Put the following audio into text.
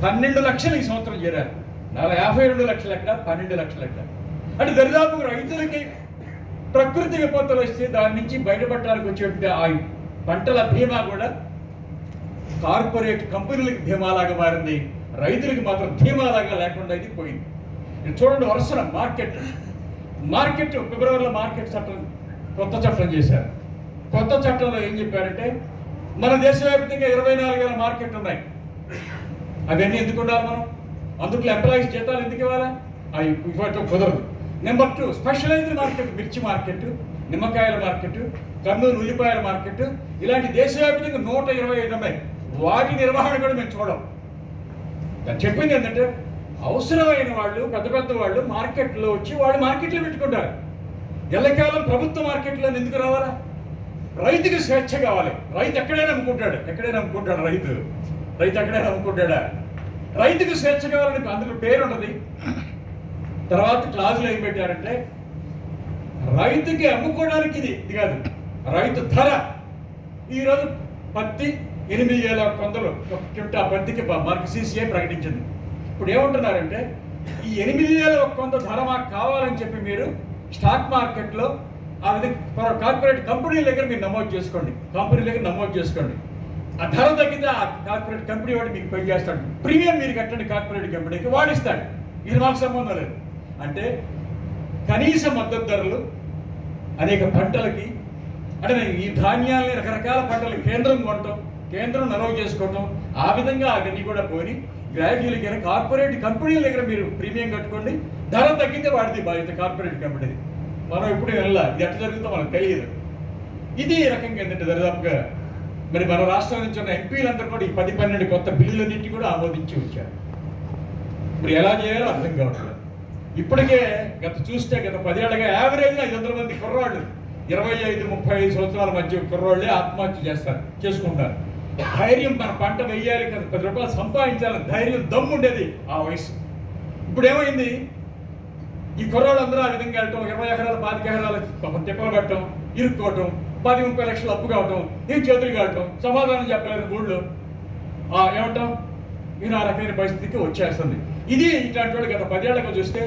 12 లక్షలు ఈ సంవత్సరం చేరారు. 52 లక్షలు ఎక్కడ, 12 లక్షలు ఎక్కడ. అంటే దరిదాపు రైతులకి ప్రకృతి విపత్తులు వస్తే దాని నుంచి బయటపడటానికి వచ్చేటువంటి ఆ పంటల బీమా కూడా కార్పొరేట్ కంపెనీలకు ధీమాలాగా మారింది. రైతులకి మాత్రం ధీమాలాగా లేకుండా ఇది పోయింది. చూడండి, వరుసన మార్కెట్ ఫిబ్రవరిలో మార్కెట్ చట్టం, కొత్త చట్టం చేశారు. కొత్త చట్టంలో ఏం చెప్పారంటే, మన దేశవ్యాప్తంగా 24,000 మార్కెట్లు ఉన్నాయి. అవన్నీ ఎందుకు ఉండాలి మనం? అందుట్లో ఎంప్లాయీస్ జీతాలు ఎందుకు ఇవ్వాలా? అవి ఇవ్వటం కుదరదు. నెంబర్ 2, స్పెషలైజ్డ్ మార్కెట్, మిర్చి మార్కెట్, నిమ్మకాయల మార్కెట్, కర్నూలు ఉల్లిపాయల మార్కెట్, ఇలాంటి దేశవ్యాప్తంగా 125 ఉన్నాయి. వాటి నిర్వహణ కూడా మేము చూడం. చెప్పింది ఏంటంటే, అవసరమైన వాళ్ళు, పెద్ద పెద్ద వాళ్ళు మార్కెట్లో వచ్చి వాళ్ళు మార్కెట్లో పెట్టుకుంటారు. ఎల్లకాలం ప్రభుత్వ మార్కెట్లో ఎందుకు రావాలా? రైతుకి స్వేచ్ఛ కావాలి. రైతు ఎక్కడైనా అమ్ముకుంటాడు. రైతు ఎక్కడైనా అమ్ముకుంటాడా? రైతుకి స్వేచ్ఛ కావాలని అందులో పేరు ఉన్నది. తర్వాత క్లాజులు ఏం పెట్టారంటే, రైతుకి అమ్ముకోవడానికి ఇది కాదు, రైతు ధర. ఈరోజు పత్తి 8,100 ఒక క్వింటా పత్తికి మనకి CCI ప్రకటించింది. ఇప్పుడు ఏమంటున్నారంటే, ఈ 8,100 ధర మాకు కావాలని చెప్పి మీరు స్టాక్ మార్కెట్లో ఆ విధంగా కార్పొరేట్ కంపెనీల దగ్గర మీరు నమోదు చేసుకోండి. ఆ ధర తగ్గితే ఆ కార్పొరేట్ కంపెనీ వాడు మీకు పే చేస్తాడు. ప్రీమియం మీరు కట్టండి కార్పొరేట్ కంపెనీకి, వాడిస్తాడు. ఇది మాకు సంబంధం లేదు. అంటే కనీస మద్దతు ధరలు అనేక పంటలకి, అంటే ఈ ధాన్యాలని రకరకాల పంటలు కేంద్రం కొనటం, కేంద్రం నమోదు చేసుకోవటం, ఆ విధంగా అవన్నీ కూడా పోయి గ్రాడ్యువల్గా కార్పొరేట్ కంపెనీల దగ్గర మీరు ప్రీమియం కట్టుకోండి. ధర తగ్గితే వాడిది బాధ్యత కార్పొరేట్ కంపెనీది. మనం ఎప్పుడు వెళ్ళాలి, ఇది ఎట్లా జరుగుతుందో మనకు తెలియదు. ఇది ఈ రకంగా ఏంటంటే దరిదాపుగా మరి మన రాష్ట్రం నుంచి ఉన్న ఎంపీలందరూ కూడా ఈ 10-12 కొత్త బిల్లులన్నింటినీ కూడా ఆమోదించి వచ్చారు. మరి ఎలా చేయాలో అర్థం కావట్లేదు. ఇప్పటికే గత 10 ఏళ్ళగా యావరేజ్గా 500 మంది కుర్రాళ్ళు 25-35 సంవత్సరాల మధ్య కుర్రాళ్ళే ఆత్మహత్య చేసుకుంటారు. ధైర్యం, మన పంట వెయ్యాలి కదా, 10 రూపాయలు సంపాదించాలని ధైర్యం, దమ్ము ఉండేది ఆ వయసు. ఇప్పుడు ఏమైంది? ఈ కుర్రాళ్ళందరూ ఆ విధంగా వెళ్ళటం, 20 ఎకరాలు 25 ఎకరాలు తిప్పలు కట్టడం, ఇరుక్కోవటం, 10-30 లక్షలు అప్పు కావటం, ఏం చేతులు కావటం, సమాధానం చెప్పలేని ఊళ్ళో ఏమంటాం, ఈ రకమైన పరిస్థితికి వచ్చేస్తుంది. ఇది ఇట్లాంటి వాళ్ళు గత 10 ఏళ్ళగా చూస్తే